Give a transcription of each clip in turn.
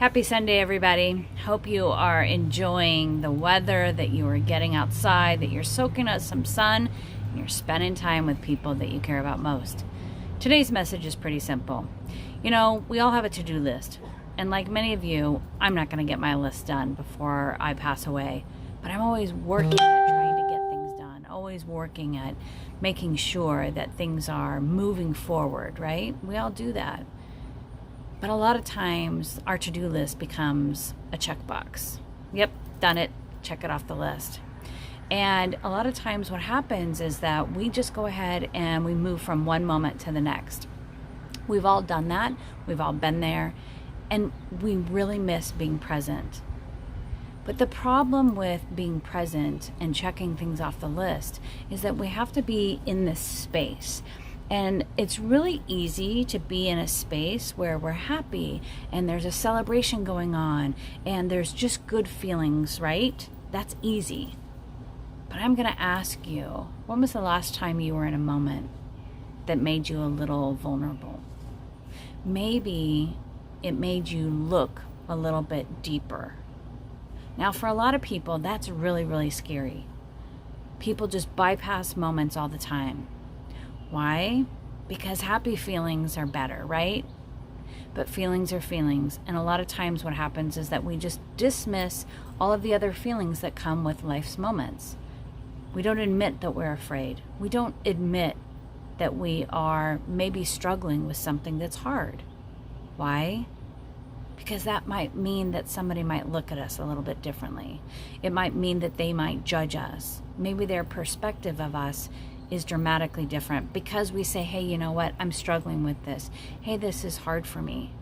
Happy Sunday, everybody. Hope you are enjoying the weather, that you are getting outside, that you're soaking up some sun, and you're spending time with people that you care about most. Today's message is pretty simple. You know, we all have a to-do list. And like many of you, I'm not going to get my list done before I pass away. But I'm always working at trying to get things done, always working at making sure that things are moving forward, right? We all do that. But a lot of times our to-do list becomes a checkbox. Yep, done it, check it off the list. And a lot of times what happens is that we just go ahead and we move from one moment to the next. We've all done that, we've all been there, and we really miss being present. But the problem with being present and checking things off the list is that we have to be in this space. And it's really easy to be in a space where we're happy and there's a celebration going on and there's just good feelings, right? That's easy. But I'm going to ask you, when was the last time you were in a moment that made you a little vulnerable? Maybe it made you look a little bit deeper. Now, for a lot of people, that's really, really scary. People just bypass moments all the time. Why? Because happy feelings are better, right? But feelings are feelings. And a lot of times what happens is that we just dismiss all of the other feelings that come with life's moments. We don't admit that we're afraid. We don't admit that we are maybe struggling with something that's hard. Why? Because that might mean that somebody might look at us a little bit differently. It might mean that they might judge us. Maybe their perspective of us is dramatically different because we say, hey, you know what? I'm struggling with this. Hey, this is hard for me.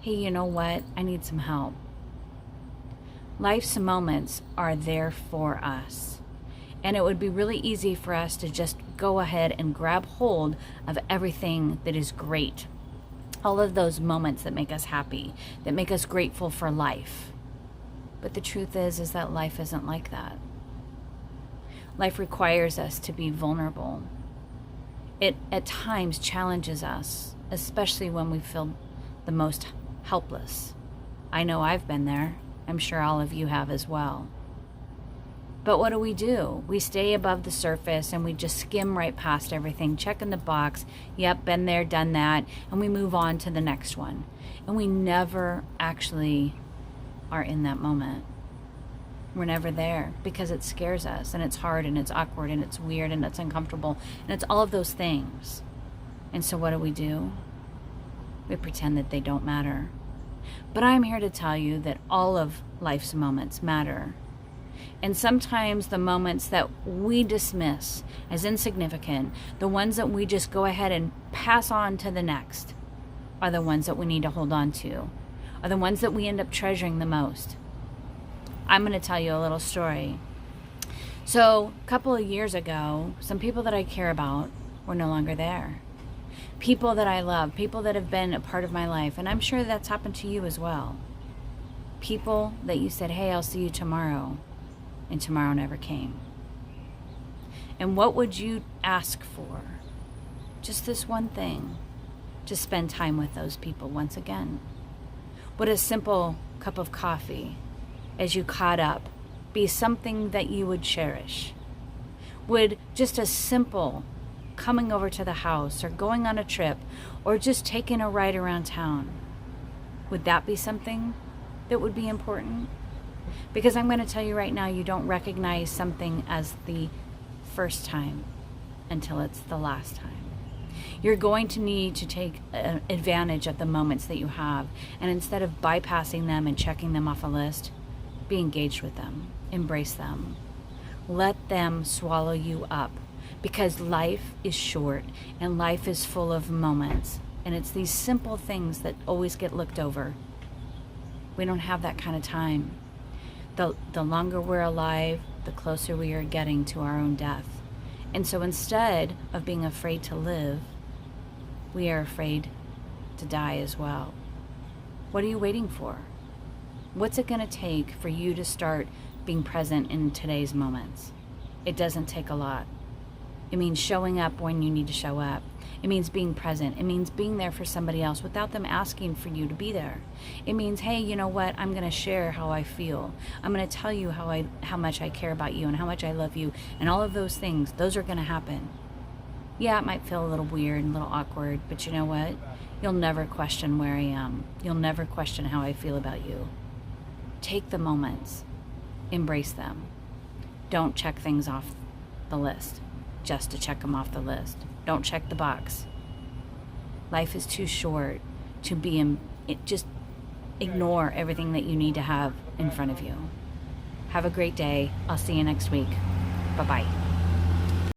Hey, you know what? I need some help. Life's moments are there for us. And it would be really easy for us to just go ahead and grab hold of everything that is great. All of those moments that make us happy, that make us grateful for life. But the truth is that life isn't like that. Life requires us to be vulnerable. It at times challenges us, especially when we feel the most helpless. I know I've been there. I'm sure all of you have as well. But what do? We stay above the surface and we just skim right past everything, checking the box. Yep, been there, done that. And we move on to the next one. And we never actually are in that moment. We're never there because it scares us and it's hard and it's awkward and it's weird and it's uncomfortable and it's all of those things. And so what do? We pretend that they don't matter. But I'm here to tell you that all of life's moments matter. And sometimes the moments that we dismiss as insignificant, the ones that we just go ahead and pass on to the next, are the ones that we need to hold on to, are the ones that we end up treasuring the most. I'm going to tell you a little story. So a couple of years ago, some people that I care about were no longer there. People that I love, people that have been a part of my life, and I'm sure that's happened to you as well. People that you said, hey, I'll see you tomorrow, and tomorrow never came. And what would you ask for? Just this one thing, to spend time with those people once again. Would a simple cup of coffee as you caught up be something that you would cherish? Would just a simple coming over to the house or going on a trip or just taking a ride around town, would that be something that would be important? Because I'm going to tell you right now, you don't recognize something as the first time until it's the last time. You're going to need to take advantage of the moments that you have. And instead of bypassing them and checking them off a list, be engaged with them. Embrace them. Let them swallow you up. Because life is short and life is full of moments. And it's these simple things that always get looked over. We don't have that kind of time. The longer we're alive, the closer we are getting to our own death. And so instead of being afraid to live, we are afraid to die as well. What are you waiting for? What's it going to take for you to start being present in today's moments? It doesn't take a lot. It means showing up when you need to show up. It means being present. It means being there for somebody else without them asking for you to be there. It means, hey, you know what? I'm going to share how I feel. I'm going to tell you how much I care about you and how much I love you, and all of those things. Those are going to happen. Yeah, it might feel a little weird and a little awkward, but you know what? You'll never question where I am. You'll never question how I feel about you. Take the moments. Embrace them. Don't check things off the list just to check them off the list. Don't check the box. Life is too short to be in it. Just ignore everything that you need to have in front of you. Have a great day. I'll see you next week. Bye-bye.